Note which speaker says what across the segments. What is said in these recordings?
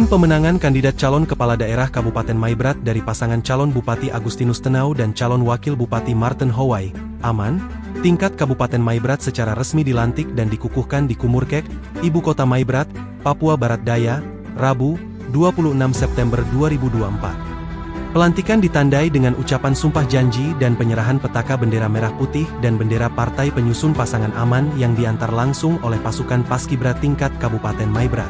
Speaker 1: Tim pemenangan kandidat calon kepala daerah Kabupaten Maibrat dari pasangan calon Bupati Agustinus Tenau dan calon wakil Bupati Martin Howai, aman. Tingkat Kabupaten Maibrat secara resmi dilantik dan dikukuhkan di Kumurkek, Ibu Kota Maibrat, Papua Barat Daya, Rabu, 26 September 2024. Pelantikan ditandai dengan ucapan sumpah janji dan penyerahan petaka bendera merah putih dan bendera partai penyusun pasangan aman yang diantar langsung oleh pasukan Paskibra tingkat Kabupaten Maibrat.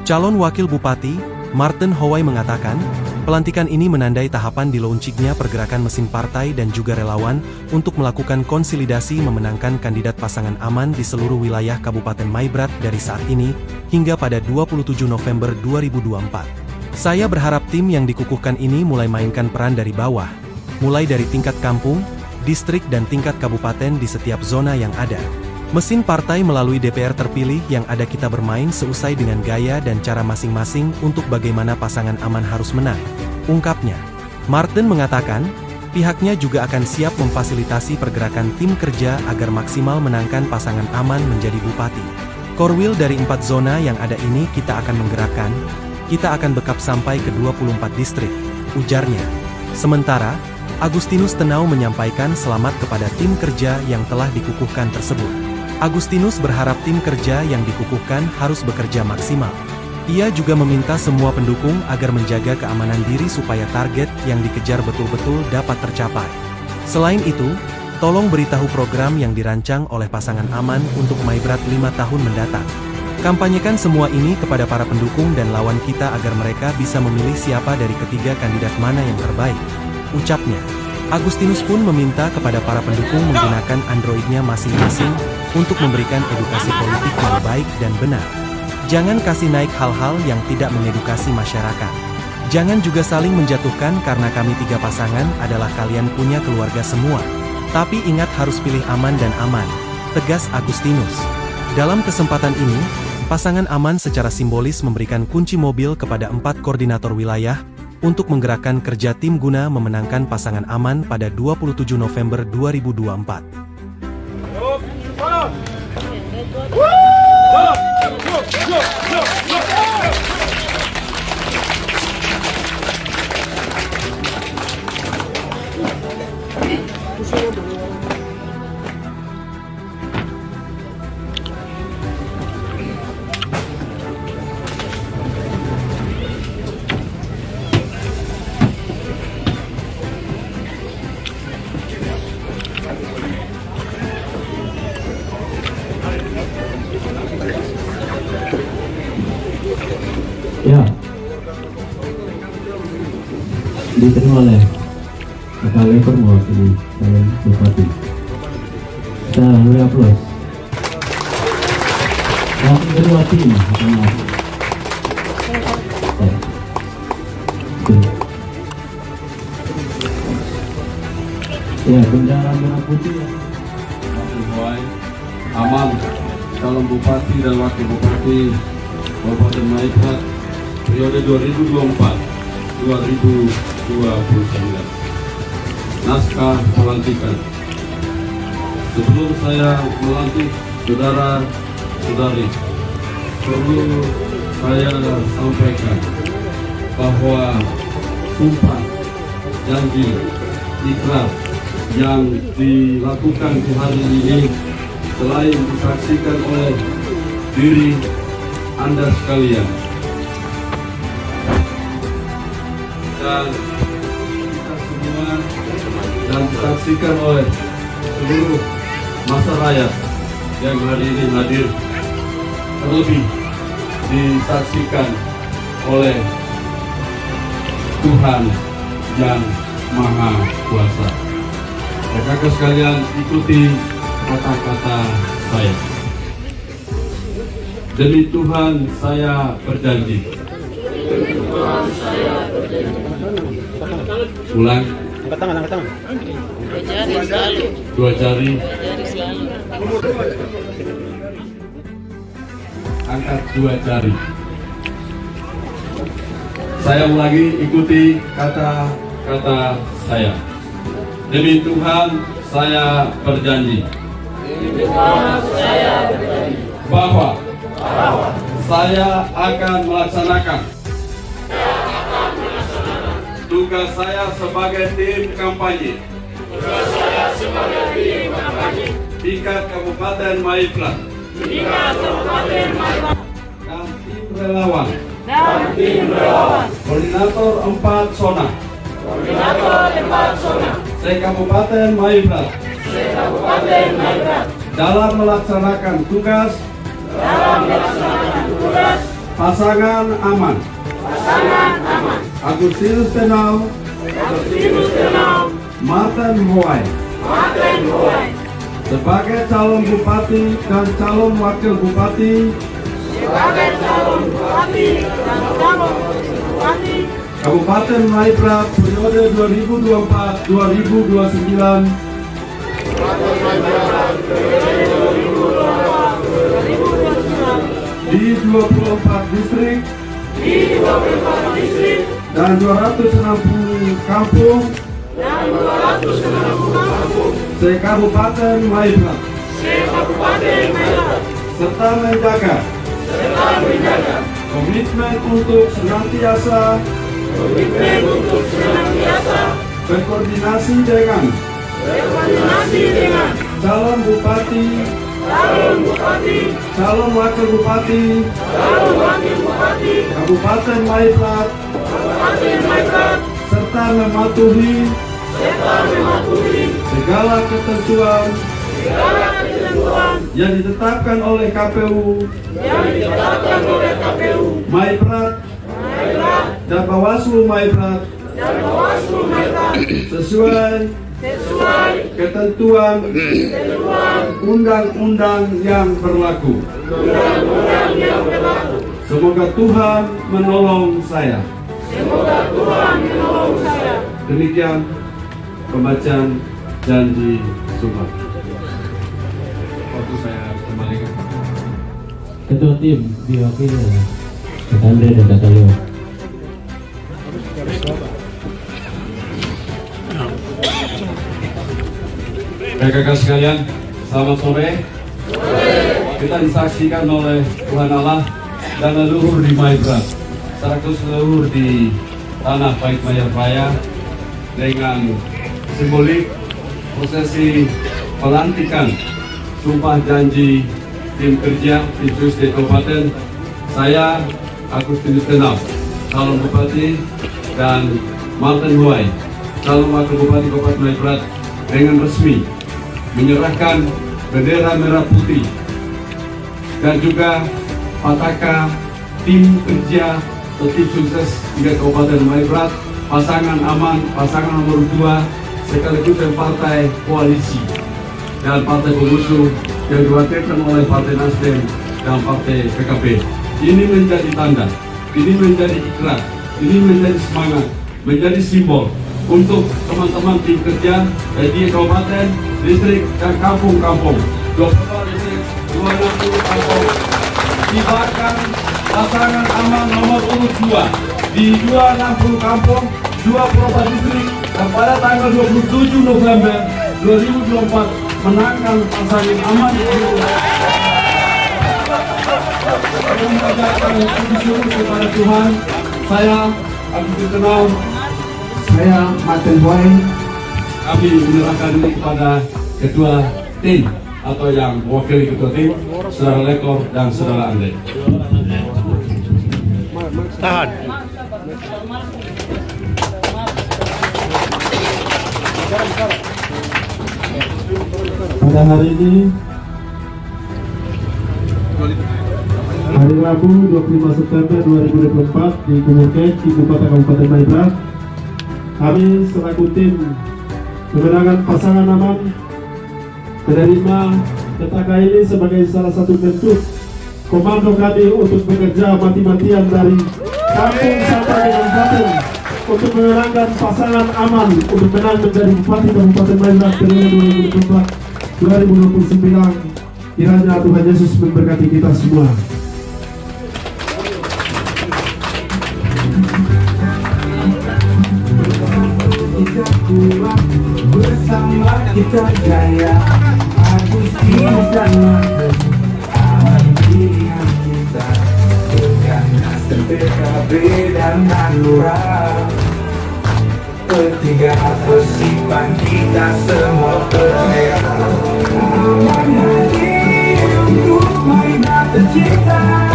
Speaker 1: Calon Wakil Bupati, Martin Howai mengatakan, pelantikan ini menandai tahapan dilaunchingnya pergerakan mesin partai dan juga relawan untuk melakukan konsolidasi memenangkan kandidat pasangan aman di seluruh wilayah Kabupaten Maibrat dari saat ini hingga pada 27 November 2024. Saya berharap tim yang dikukuhkan ini mulai mainkan peran dari bawah, mulai dari tingkat kampung, distrik dan tingkat kabupaten di setiap zona yang ada. Mesin partai melalui DPR terpilih yang ada kita bermain seusai dengan gaya dan cara masing-masing untuk bagaimana pasangan aman harus menang, ungkapnya. Martin mengatakan, pihaknya juga akan siap memfasilitasi pergerakan tim kerja agar maksimal menangkan pasangan aman menjadi bupati. Korwil dari 4 zona yang ada ini kita akan menggerakkan. Kita akan bekap sampai ke 24 distrik, ujarnya. Sementara, Agustinus Tenau menyampaikan selamat kepada tim kerja yang telah dikukuhkan tersebut. Agustinus berharap tim kerja yang dikukuhkan harus bekerja maksimal. Ia juga meminta semua pendukung agar menjaga keamanan diri supaya target yang dikejar betul-betul dapat tercapai. Selain itu, tolong beritahu program yang dirancang oleh pasangan aman untuk Maibrat 5 tahun mendatang. Kampanyekan semua ini kepada para pendukung dan lawan kita agar mereka bisa memilih siapa dari ketiga kandidat mana yang terbaik, ucapnya. Agustinus pun meminta kepada para pendukung menggunakan Android-nya masing-masing untuk memberikan edukasi politik yang baik dan benar. Jangan kasih naik hal-hal yang tidak mengedukasi masyarakat. Jangan juga saling menjatuhkan karena kami 3 pasangan adalah kalian punya keluarga semua. Tapi ingat harus pilih aman dan aman, tegas Agustinus. Dalam kesempatan ini, pasangan aman secara simbolis memberikan kunci mobil kepada 4 koordinator wilayah untuk menggerakkan kerja tim guna memenangkan pasangan aman pada 27 November 2024.
Speaker 2: Ya, diterima oleh Kakak Leper mewakili calon bupati. Kita beri aplaus. Wakil kedua tim, ya, bendera merah putih.
Speaker 3: Howai, aman, calon bupati dan wakil bupati Kabupaten Maibrat periode 2024-2029. Naskah pelantikan. Sebelum saya melantik saudara-saudari, perlu saya sampaikan bahwa sumpah janji ikrar yang dilakukan di hari ini selain disaksikan oleh diri Anda sekalian dan kita semua dan disaksikan oleh seluruh masyarakat yang hari ini hadir, terlebih disaksikan oleh Tuhan yang Maha Kuasa. Rekan-rekan sekalian, ikuti kata-kata saya. Demi Tuhan saya berjanji. Ulang.
Speaker 4: Angkat tangan.
Speaker 3: Dua jari. Angkat 2 jari. Saya ulangi, ikuti kata-kata saya. Demi Tuhan saya berjanji. Bahwa saya akan melaksanakan tugas saya sebagai tim kampanye tingkat Kabupaten Maibrat dan tim relawan koordinator 4 zona se-Kabupaten Maibrat dalam melaksanakan tugas pasangan aman Agustinus Tenau Martin Hoai sebagai calon bupati dan calon wakil bupati Kabupaten Maibrat periode 2024-2029 di 24 distrik dan 260 kampung se-Kabupaten Maibrat serta menjaga komitmen untuk senantiasa berkoordinasi dengan calon bupati, calon wakil bupati, Kabupaten Maibrat, serta mematuhi segala ketentuan yang ditetapkan oleh KPU Maibrat dan Bawaslu Maibrat sesuai ketentuan undang-undang yang berlaku. Semoga Tuhan menolong saya. Demikian pembacaan janji sumpah. Waktu saya kembalikan.
Speaker 2: Ketua tim diwakili Kak Andre dan Kak Leo.
Speaker 3: Kakak sekalian, selamat sore. Kita disaksikan oleh Tuhan Allah dan leluhur di Maibrat, serta leluhur di tanah Baik Mayarjaya dengan simbolik prosesi pelantikan sumpah janji tim kerja tim Sudin Kabupaten. Saya Agustinus Tenau, calon bupati, dan Martin Hoai, calon wakil bupati Kabupaten Maibrat, dengan resmi menyerahkan bendera merah putih dan juga patakan tim kerja atau tim sukses tingkat Kabupaten Maibrat, pasangan aman, pasangan nomor 2 sekaligus yang partai koalisi dan partai pengusung yang diwakilkan oleh Partai Nasdem dan Partai PKB. Ini menjadi tanda, ini menjadi ikrar, ini menjadi semangat, menjadi simbol untuk teman-teman tim kerja di kabupaten, distrik, dan kampung-kampung. 22 distrik, 260 kampung. Tibakan pasangan aman nomor urut 2 di 260 kampung, 24 distrik, dan pada tanggal 27 November 2024 menangkan pasangan aman mengucapkan syukur kepada Tuhan. Saya Agustinus Tenau, saya Martin Hoai, kami menyerahkan diri kepada ketua tim atau yang mewakili ketua tim, saudara Lekor dan saudara Andre.
Speaker 4: Tahan.
Speaker 2: Pada hari ini, hari Rabu 25 September 2024 di Kumukek, Ibu Kota Kabupaten Maibrat, kami selaku tim kemenangan pasangan aman menerima petaka ini sebagai salah satu bentuk komando kami untuk bekerja mati-matian dari kampung sampai ke kabupaten untuk memenangkan pasangan aman untuk menang menjadi Bupati Kabupaten Maibrat periode 2024-2029. Kiranya Tuhan Yesus memberkati kita semua.
Speaker 5: Bersama kita jaya, Agustinus dan Martin, aman pilihan kita, dengan Nasdem, PKB dan Hanura. sepertiga bersifat kita semua percaya. Aman hadir untuk Maibrat tercipta.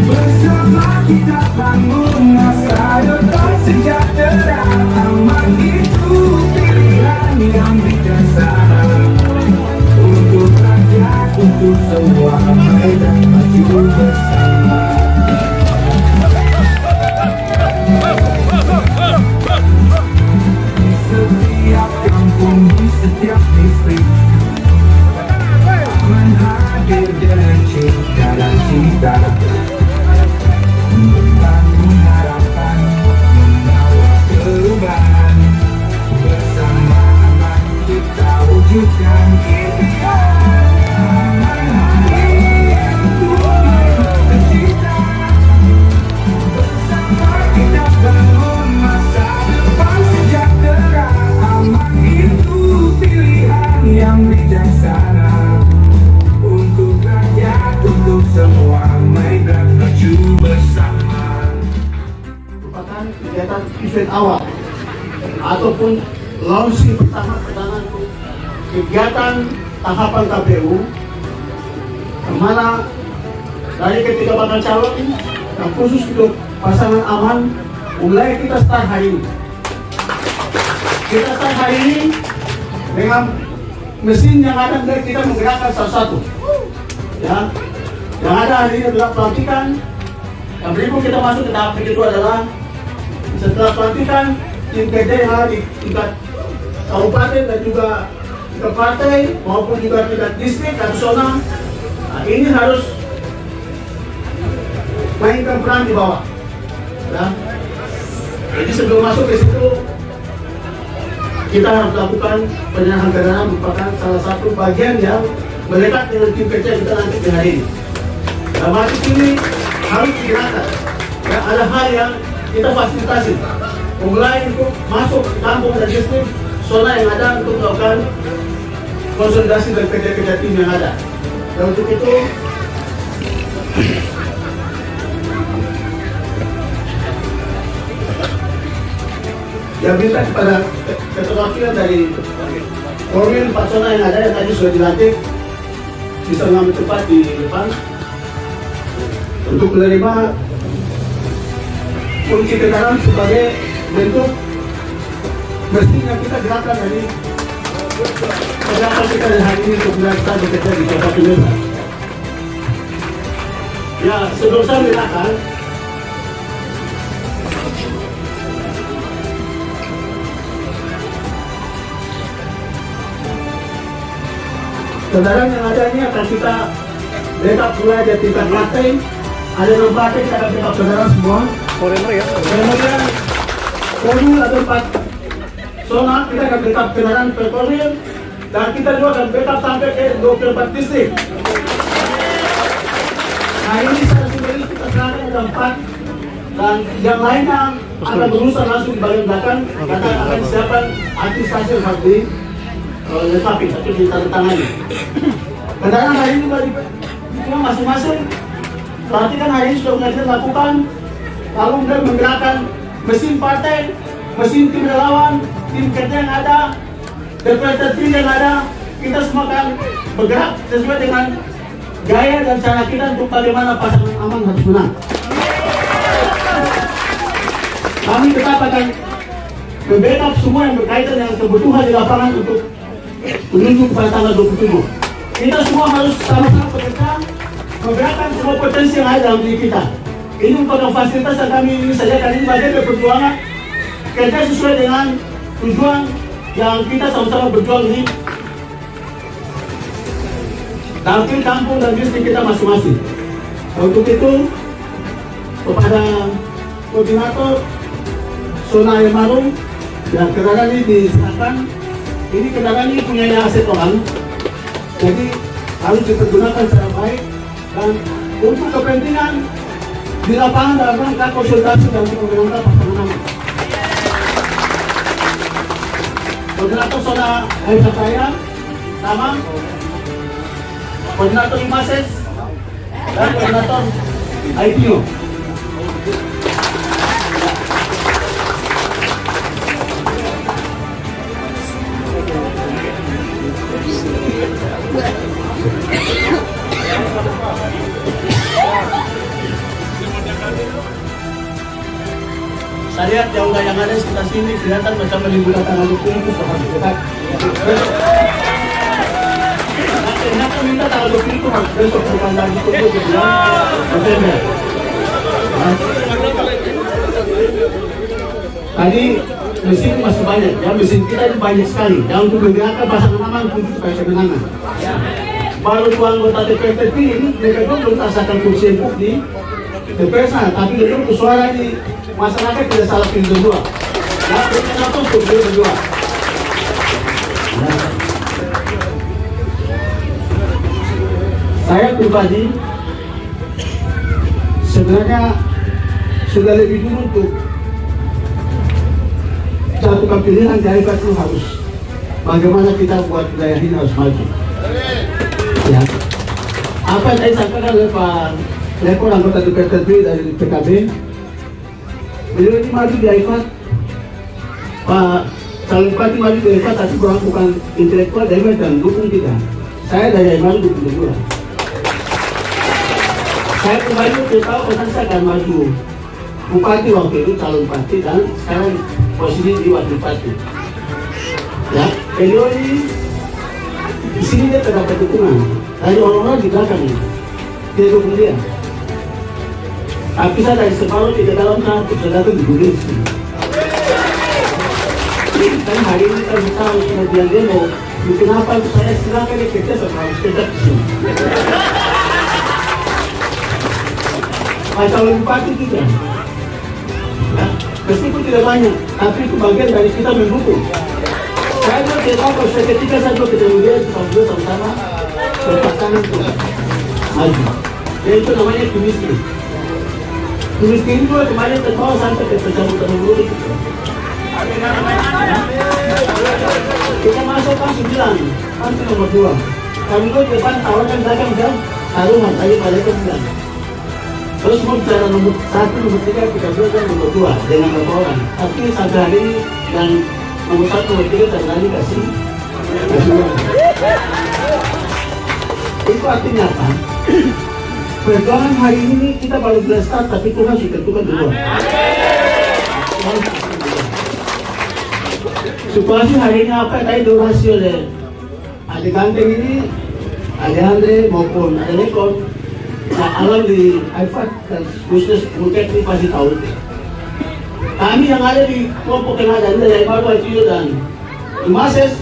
Speaker 5: Bersama kita bangun masa depan sejahtera. Aman itu pilihan yang bijaksana untuk rakyat, untuk semua Maibrat maju bersama. Di setiap kampung, di setiap distrik, Aman hadir dengan cinta dan cinta. Membangun harapan, membawa perubahan. Bersama Aman kita wujudkan impian. Aman hadir untuk Maibrat tercipta. Bersama kita bangun masa depan sejahtera. Aman itu pilihan yang bijaksana untuk rakyat, untuk semua Maibrat maju bersama.
Speaker 2: Merupakan kegiatan event awal ataupun launching pertama untuk kegiatan tahapan KPU, kemana dari ketiga bakal calon yang khusus untuk pasangan Aman mulai kita start hari ini. Kita start hari ini dengan mesin yang ada, dari kita menggerakkan satu-satu. Ya, yang ada hari ini adalah pelantikan. Yang berikut kita masuk ke tahap kedua adalah setelah pelantikan tim kerja yang ada di tingkat kabupaten dan juga tingkat partai maupun juga tingkat distrik atau zona. Nah, ini harus mainkan peran di bawah. Ya. Jadi sebelum masuk ke situ kita harus lakukan penyerahan dana, merupakan salah satu bagian yang melekat dengan tim kerja kita nanti di hari ini. Dalam arti ini harus digerakkan. Ya, ada hal yang kita fasilitasi, mulai untuk masuk ke kampung dan distrik zona yang ada untuk melakukan konsolidasi dan kerja-kerja tim yang ada. Dan untuk itu yang minta kepada keterwakilan dari Korwil 4 zona yang ada yang tadi sudah dilantik bisa mengambil tempat di depan untuk menerima kunci kendaraan sebagai bentuk mestinya kita gerakan dari gerakan kita dari hari ini untuk kita bekerja di Kabupaten Maibrat. Ya, sebelum saya menyerahkan, kendaraan yang ada ini akan kita backup mulai dari tingkat lantai. Ada 6 lantai, kita akan backup kendaraan semua. Kemudian Korwil ada 4 zona, kita akan backup kendaraan per Korwil. Dan kita juga akan backup sampai ke 24 distrik. Nah, ini saya sudah kita serahkan ada 4. Dan yang lainnya akan berusaha langsung di bagian belakang karena akan disiapkan antisipasi yang harus dilengkapi atau ditandatangani. Kendaraan hari ini juga dibuat masing-masing. Perhatikan hari ini sudah mulai dilakukan, lalu kemudian menggerakkan mesin partai, mesin tim relawan, tim kerja yang ada, deputi tim yang ada. Kita semua akan bergerak sesuai dengan gaya dan cara kita untuk bagaimana pasangan Aman harus menang. Kami tetap akan membackup semua yang berkaitan dengan kebutuhan di lapangan untuk menuju pada tanggal 27. Kita semua harus sama-sama bekerja, menggerakkan semua potensi yang ada dalam diri kita. Ini merupakan fasilitas yang kami ini saja kali ini bagian dari perjuangan kerja sesuai dengan tujuan yang kita sama-sama berjuang ini. Tampil kampung dan distrik kita masing-masing. Untuk itu, kepada koordinator zona yang baru, dan kendaraan ini diserahkan. Ini kendaraan ini punya aset orang, jadi harus dipergunakan secara baik dan untuk kepentingan di lapangan dalam rangka konsultasi dan untuk memenangkan pasangan Aman. Koordinator zona Aisyah saya, sama koordinator Imases dan koordinator IPO. Saya lihat yang ada sekitar sini kelihatan macam menimbulkan tanggal 20 itu harus dekat. Ternyata minta tanggal 20 itu harus besok, bukan lagi tunggu ke bulan November. Tadi mesin masih banyak, ya mesin kita ini banyak sekali. Yang untuk menggerakkan pasangan nama untuk supaya kemenangan. Baru dua anggota DPR ini mereka belum rasakan kursi empuk di DPR sana, tapi itu suara di masyarakat tidak salah pilih berdua. Ya, kenapa untuk pilih berdua? Ya. Saya pribadi sebenarnya sudah lebih dulu untuk satukan pilihan dari itu harus bagaimana kita buat wilayah ini harus maju. Ya. Apa yang saya sampaikan oleh Pak Lekor anggota DPR terpilih dari PKB, beliau ini maju di IFAT, Pak calon bupati maju di IFAT, tapi bukan intelektual dari dan dukung kita. Saya dari maju dukung berdua. Saya kembali ke tahu karena saya akan maju bupati waktu itu calon bupati dan sekarang posisi di wakil bupati. Ya, beliau ini di sini dia terdapat dukungan dari orang-orang di belakang ini. Dia dukung dia. Tapi saya dari separuh di dalam satu terdapat di dunia sini. Kan hari ini kan kita harus kemudian demo. Mungkin apa itu saya silakan kerja sama harus kerja di sini. Calon bupati juga. Ya, meskipun tidak banyak, tapi itu bagian dari kita mendukung. Saya juga tidak tahu kalau ketika saya juga ketemu dia sama-sama berpasangan untuk maju. Itu namanya tumiskin. Tumiskin juga kemarin terbawa sampai ke pencabutan dulu. Kita masuk kan 9, kan nomor 2. Kami itu depan tawaran belakang dan taruhan tadi pada itu 9. Terus mau bicara nomor 1, nomor 3, kita buat dan nomor 2 dengan berapa orang. Tapi sampai hari ini yang nomor 1, nomor 3 terjadi kasih uang. Itu artinya apa? Perjuangan hari ini kita baru bisa start, tapi Tuhan sudah tentukan dulu. Situasi hari ini apa tadi durasi oleh adik ganteng ini, adik Andre maupun adik Lekor. Nah, alam di IFAT dan khusus Bukit ini pasti tahu. Kami yang ada di kelompok yang ada dari Baru Aciyo dan Imases,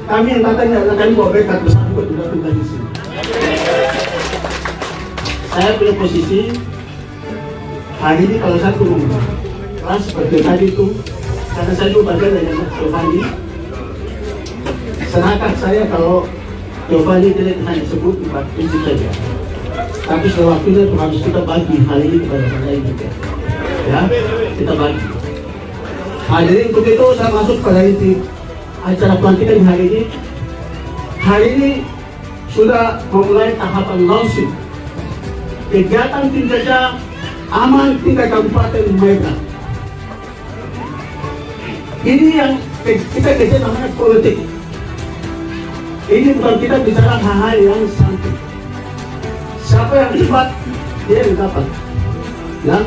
Speaker 2: kami yang katanya kami bawa bekat bersama juga tinggal di sini. Saya punya posisi hari ini kalau saya turun kelas seperti tadi itu, karena saya juga bagian dari Giovanni. Senakan saya kalau Giovanni tidak hanya sebut empat prinsip saja. Tapi setelah waktunya itu harus kita bagi hal ini kepada orang lain juga. Ya, kita bagi. Jadi untuk itu saya masuk pada inti acara pelantikan hari ini. Hari ini sudah memulai tahapan launching kegiatan tim kerja aman tingkat Kabupaten Maibrat. Ini yang kita kerja namanya politik. Ini bukan kita bicara hal-hal yang santai. Siapa yang cepat, dia yang dapat. Ya,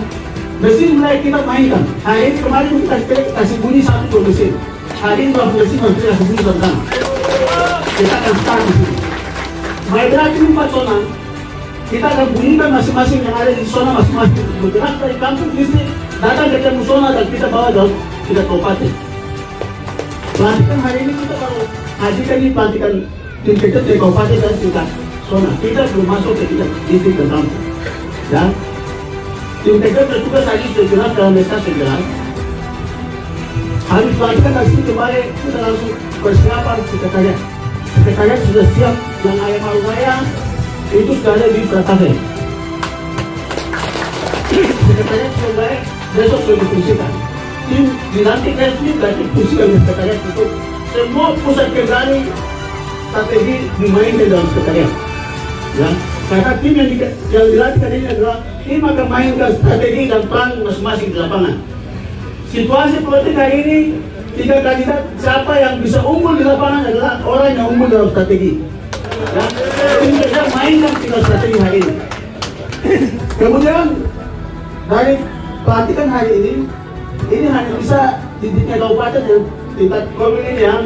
Speaker 2: mesin mulai kita mainkan. Hari ini kemarin kita kasih bunyi 1 mesin. Hari ini 2 mesin nanti kasih bunyi tentang. Kita akan start di sini. Maibrat ini 4 zona. Kita akan bunyikan masing-masing yang ada di zona masing-masing. Bergerak dari kampung listrik, datang ke jam zona dan kita bawa dalam kita kabupaten. Pelantikan hari ini kita baru hadirkan ini pelantikan tim kerja dari kabupaten dan tingkat zona. Kita belum masuk ke tingkat distrik dan kampung. Dan tim kerja bertugas tadi sudah jelas dalam SK jelas. Habis pelantikan dari sini kemarin kita langsung persiapan sekretariat. Sekretariat sudah siap, yang ayam Marumaya itu sudah ada di Pratave. Sekretariat sudah baik, besok sudah difungsikan. Tim dilantik resmi dan difungsikan di sekretariat itu. Semua pusat kendali strategi dimainkan dalam sekretariat. Ya, karena tim yang dilatih ini adalah tim akan mainkan strategi dan plan masing-masing di lapangan. Situasi politik hari ini, 3 kandidat siapa yang bisa unggul di lapangan adalah orang yang unggul dalam strategi. Ya, tim kerja mainkan 3 strategi hari ini. Kemudian dari pelantikan hari ini ini hanya bisa di tingkat kabupaten dan tingkat komunitas yang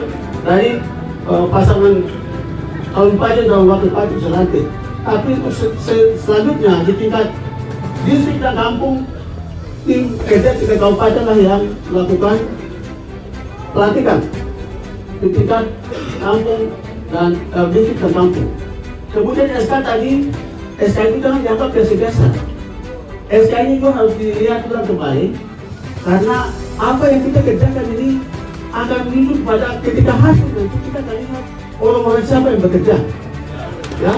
Speaker 2: dari pasangan kabupaten dan wakil bupati bisa lantik. Tapi untuk selanjutnya di tingkat distrik dan kampung, tim kerja tingkat kabupaten lah yang melakukan pelantikan di tingkat kampung dan distrik dan kampung. Kemudian SK tadi, SK itu jangan dianggap biasa-biasa. SK ini juga harus dilihat ulang kembali, karena apa yang kita kerjakan ini akan menunjuk pada ketika hasil nanti kita akan lihat orang-orang siapa yang bekerja. Ya,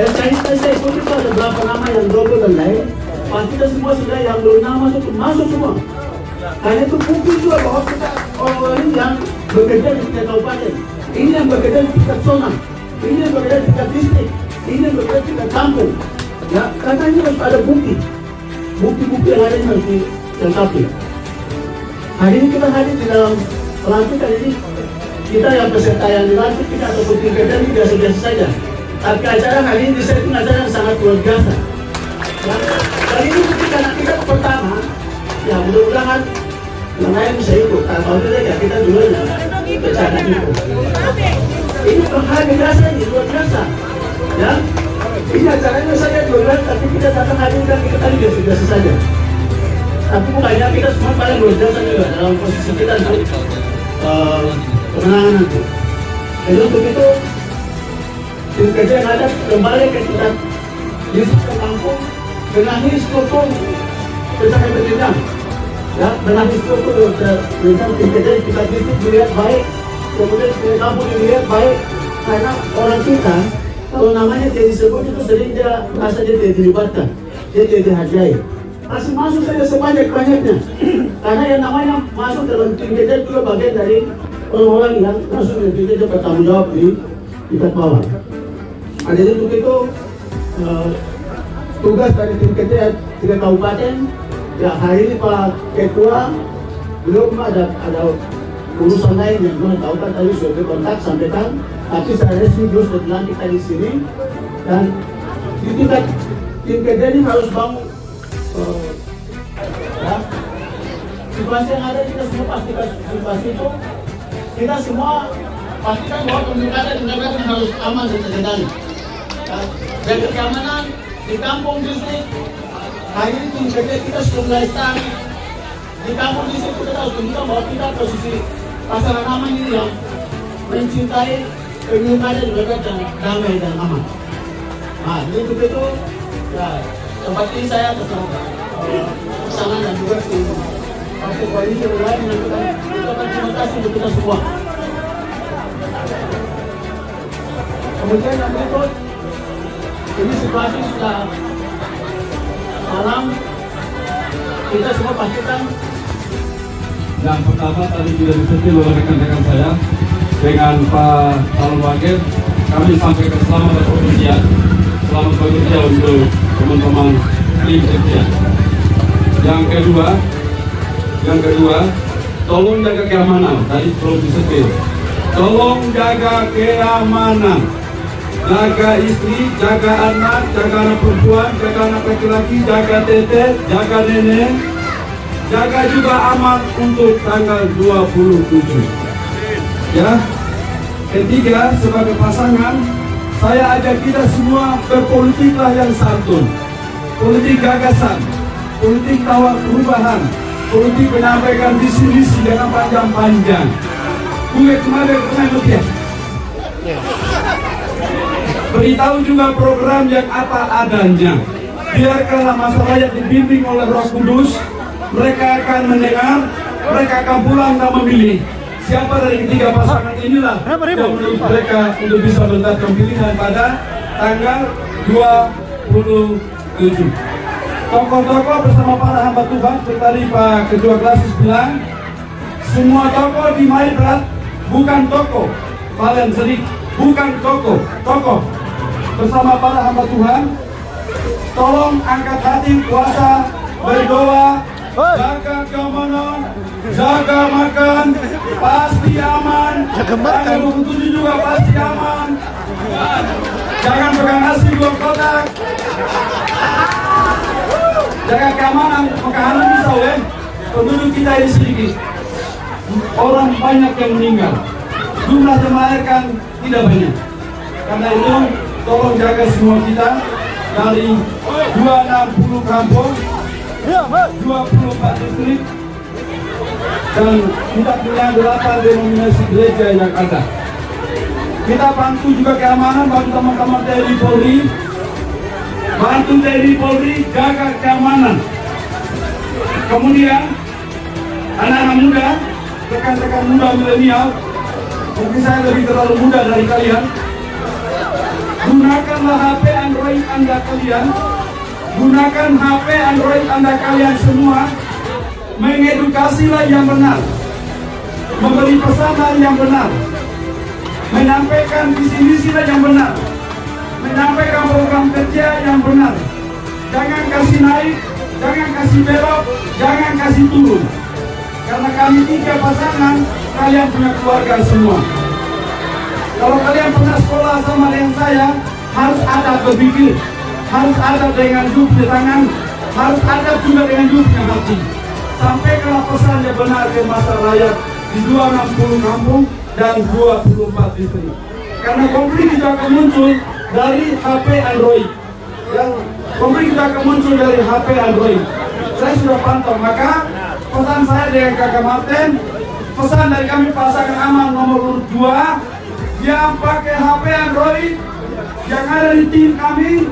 Speaker 2: SK ini saya ikuti ada beberapa nama yang double dan lain. Pasti kita semua sudah yang belum nama masuk semua. Karena itu bukti juga bahwa kita orang-orang ini yang bekerja di tingkat kabupaten, ini yang bekerja di tingkat zona, ini yang bekerja di tingkat distrik, ini yang bekerja di tingkat kampung. Ya, karena ini harus ada bukti yang ada harus dilengkapi. Hari ini kita hadir di dalam pelantikan ini, kita yang peserta yang dilantik kita ataupun tim kerja ini biasa-biasa saja. Tapi acara hari ini saya itu acara yang sangat luar biasa. Ya, kali ini karena kita pertama, ya mudah-mudahan yang lain bisa ikut. Kalau tidak ya kita dulu ya bercanda itu. Ini hari biasa ini luar biasa. Ya, ini acaranya saja luar biasa, tapi kita datang hadir dan kita tadi biasa-biasa saja. Tapi bukannya kita semua paling luar biasa juga dalam posisi kita untuk kemenangan nanti. Jadi untuk itu tim kerja yang ada kembali ke kita distrik ke kampung, benahi struktur pencapaian berjenjang. Ya, benahi struktur berjenjang tim kerja kita distrik dilihat baik, kemudian di kampung dilihat baik, karena orang kita kalau namanya dia disebut itu sering dia merasa dia tidak dilibatkan, dia tidak dihargai. Masuk saja sebanyak-banyaknya, karena yang namanya masuk dalam tim kerja juga bagian dari orang-orang yang masuk di tim kerja bertanggung jawab di tingkat bawah. Jadi untuk itu tugas dari tim kerja tingkat kabupaten, ya hari ini Pak Ketua belum ada urusan lain yang belum tahu kan tadi sudah kontak sampaikan, tapi secara resmi belum sudah dilantik di sini, dan di tingkat tim kerja ini harus bangun ya, situasi yang ada kita semua pastikan situasi itu kita semua pastikan bahwa pemilihan harus aman dan terkendali. Jaga keamanan di kampung distrik. Hari ini tim kerja kita sudah mulai start di kampung distrik. Kita harus tunjukkan bahwa kita posisi pasangan aman ini yang mencintai pemilihan dan damai dan aman. Nah, jadi untuk itu ya, tempat ini saya bersama pasangan dan juga tim partai koalisi yang lain menyampaikan terima kasih untuk kita semua. Kemudian yang berikut, ini situasi sudah malam, kita semua pastikan.
Speaker 3: Yang pertama tadi sudah disentil oleh rekan-rekan saya dengan Pak calon wakil, kami sampaikan selamat bekerja, selamat bekerja untuk teman-teman tim kerja. Yang kedua, tolong jaga keamanan. Tadi belum disentil. Tolong jaga keamanan. Jaga istri, jaga anak perempuan, jaga anak laki-laki, jaga tete, jaga nenek, jaga juga aman untuk tanggal 27. Ya. Ketiga, sebagai pasangan, saya ajak kita semua berpolitiklah yang santun, politik gagasan, politik tawar perubahan, politik menyampaikan visi-visi dengan panjang-panjang. Gue kemarin rupiah. Beritahu juga program yang apa adanya. Biarkanlah masyarakat dibimbing oleh Roh Kudus. Mereka akan mendengar, mereka akan pulang dan memilih siapa dari ketiga pasangan inilah yang menurut mereka untuk bisa menentukan pilihan pada tanggal 27. Tokoh-tokoh bersama para hamba Tuhan, seperti tadi Pak Ketua Klasis bilang, semua tokoh di Maibrat bukan tokoh kalian sedih, bukan tokoh bersama para hamba Tuhan. Tolong angkat hati, puasa, berdoa, jaga keamanan, jaga makan, pasti aman. Tanggal 27 juga pasti aman. Jangan pegang nasi 2 kotak. Jaga keamanan, makanan bisa weh. penduduk kita ini sedikit, orang banyak yang meninggal, jumlah yang melahirkan tidak banyak. Karena itu tolong jaga semua kita dari 260 kampung, 24 distrik, dan kita punya 8 denominasi gereja yang ada. Kita bantu juga keamanan, bantu teman-teman TNI Polri, bantu TNI Polri jaga keamanan. Kemudian anak-anak muda, rekan-rekan muda milenial, mungkin saya lebih terlalu muda dari kalian. Gunakanlah HP Android Anda kalian, gunakan HP Android Anda kalian semua, mengedukasilah yang benar, memberi pesanan yang benar, menyampaikan visi-misilah yang benar, menyampaikan program kerja yang benar. Jangan kasih naik, jangan kasih belok, jangan kasih turun. Karena kami 3 pasangan, kalian punya keluarga semua. Kalau kalian pernah sekolah sama dengan saya, harus ada berpikir, harus ada dengan jubnya tangan, harus ada juga dengan jubnya hati. Sampaikanlah pesan yang benar ke masyarakat rakyat di 260 kampung dan 24 distrik. Karena konflik itu akan muncul dari HP Android. Yang konflik itu akan muncul dari HP Android. Saya sudah pantau, maka pesan saya dengan Kakak Martin, pesan dari kami pasangan aman nomor 2 yang pakai HP Android yang ada di tim kami,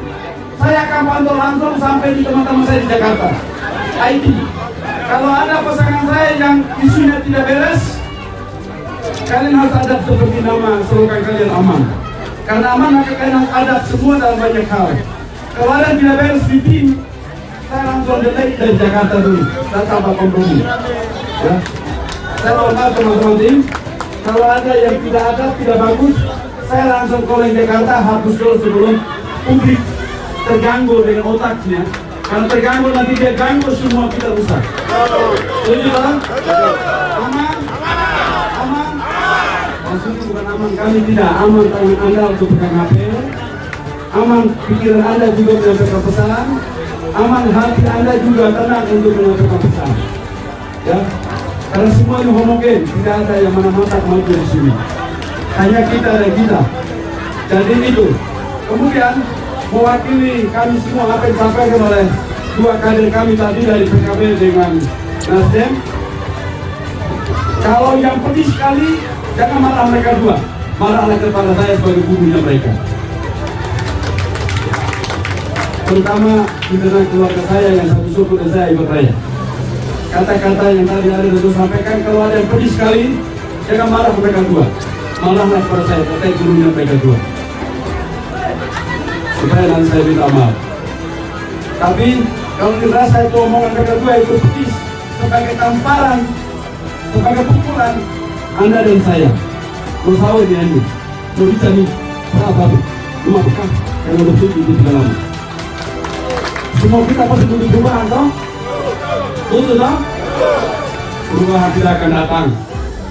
Speaker 3: saya akan pantau langsung sampai di teman-teman saya di Jakarta IT. Kalau ada pasangan saya yang isunya tidak beres, kalian harus adab seperti nama slogan kalian aman. Karena aman maka kalian harus adab semua dalam banyak hal. Kalau ada yang tidak beres di tim, saya langsung delete dari Jakarta dulu. Saya tanpa kompromi. Ya. Saya mohon maaf teman-teman tim. Kalau ada yang tidak ada, tidak bagus, saya langsung calling Jakarta, hapus dulu sebelum publik terganggu dengan otaknya. Kalau terganggu nanti dia ganggu semua kita rusak. Setuju Bang? Aman? Aman? Maksudnya bukan aman, kami tidak aman tangan Anda untuk pegang HP. Aman pikiran Anda juga menyampaikan pesan. Aman hati Anda juga tenang untuk menyampaikan pesan. Ya, karena semua ini homogen, tidak ada yang mana-mana maju di sini. Hanya kita dan kita. Jadi itu. Kemudian mewakili kami semua apa yang disampaikan oleh 2 kader kami tadi dari PKB dengan Nasdem. Kalau yang pedih sekali, jangan marah mereka 2, marahlah kepada saya sebagai gurunya mereka. Terutama di tengah keluarga saya yang satu suku dan saya ikut raya. Kata-kata yang tadi ada itu sampaikan, kalau ada yang pedih sekali, jangan marah mereka 2, marahlah kepada saya, kata gurunya mereka 2. Supaya nanti saya minta maaf. Tapi kalau dirasa itu omongan mereka 2 itu pedih sebagai tamparan, sebagai pukulan Anda dan saya. Mau sawah di ini, mau bisa nih, berapa tuh? Rumah bekah yang udah tutup di dalam. Semua kita pasti butuh perubahan, toh? Betul, toh? Perubahan tidak akan datang.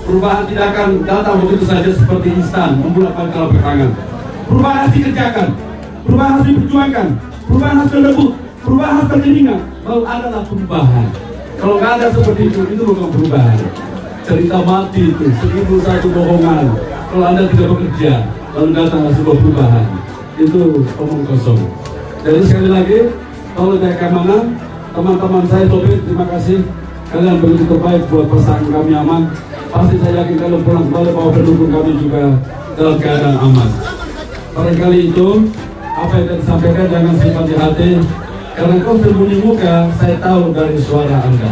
Speaker 3: Perubahan tidak akan datang begitu saja seperti instan, membulat-balik telapak tangan. Perubahan harus dikerjakan, perubahan harus diperjuangkan, perubahan harus dilebut, perubahan harus terjadinya. Baru adalah perubahan. Kalau nggak ada seperti itu bukan perubahan. Cerita mati itu, 1001 bohongan. Kalau Anda tidak bekerja, lalu datanglah sebuah perubahan. Itu omong kosong. Jadi sekali lagi, kalau dari keamanan, teman-teman saya sopir, terima kasih. Kalian begitu terbaik buat pasangan kami aman. Pasti saya yakin kalian pulang kembali bahwa pendukung kami juga dalam keadaan aman. Barangkali itu, apa yang disampaikan jangan simpan di hati. Karena kau sembunyi muka, saya tahu dari suara Anda.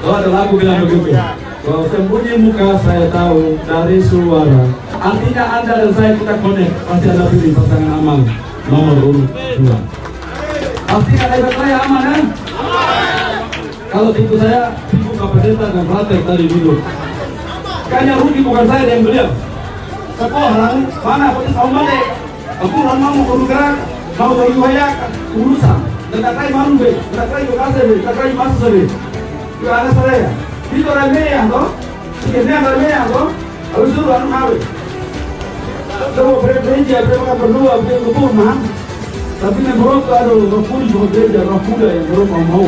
Speaker 3: Kalau ada lagu bilang begitu. Kalau sembunyi muka, saya tahu dari suara. Artinya Anda dan saya kita connect. Pasti Anda pilih pasangan aman nomor urut 2. Pasti ada yang saya aman, kan? Kalau tipu saya, tipu Kapolda dan praktek tadi dulu. Kayaknya rugi bukan saya yang beliau. Sekolah mana polis awalnya? Aku orang mau bergerak, mau berjuang urusan. Dekat lagi malu be, dekat lagi bekasih be, dekat lagi masuk be. Juga ada saya. Itu ramai ya toh? Sekian ramai ya toh? Harus suruh anu hawe. Kalau berbeda, mereka berdua berbeda mah. Tapi yang berok ada roh kudus berbeda, roh kuda yang berok mau.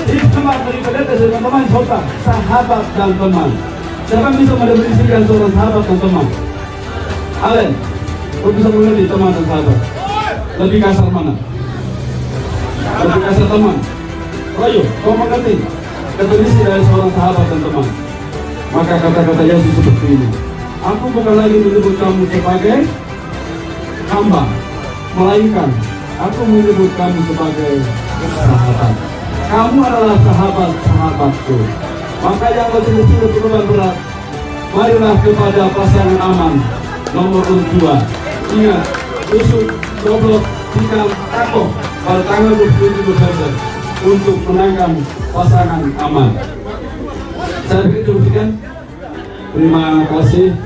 Speaker 3: Itu Nama daripada teman-teman saudara, sahabat dan teman. Siapa bisa mendefinisikan seorang sahabat dan teman? Allen, kau bisa mengerti teman dan sahabat? Lebih kasar mana? Lebih kasar teman. Ayo, kau mengerti definisi dari seorang sahabat dan teman? Maka kata-kata Yesus seperti ini. Aku bukan lagi menyebut kamu sebagai hamba, melainkan aku menyebut kamu sebagai sahabat. Kamu adalah sahabat-sahabatku. Maka yang betul-betul berubah berat, marilah kepada pasangan aman nomor 2. Ingat, usut, goblok, tikam, takoh pada tanggal 27 Desember untuk menangkan pasangan aman. Saya berikan terima kasih.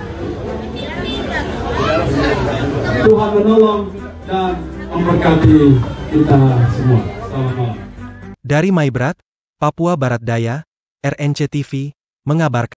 Speaker 3: Tuhan menolong dan memberkati kita semua. Selamat malam.
Speaker 1: Dari Maibrat, Papua Barat Daya, RNC TV, mengabarkan.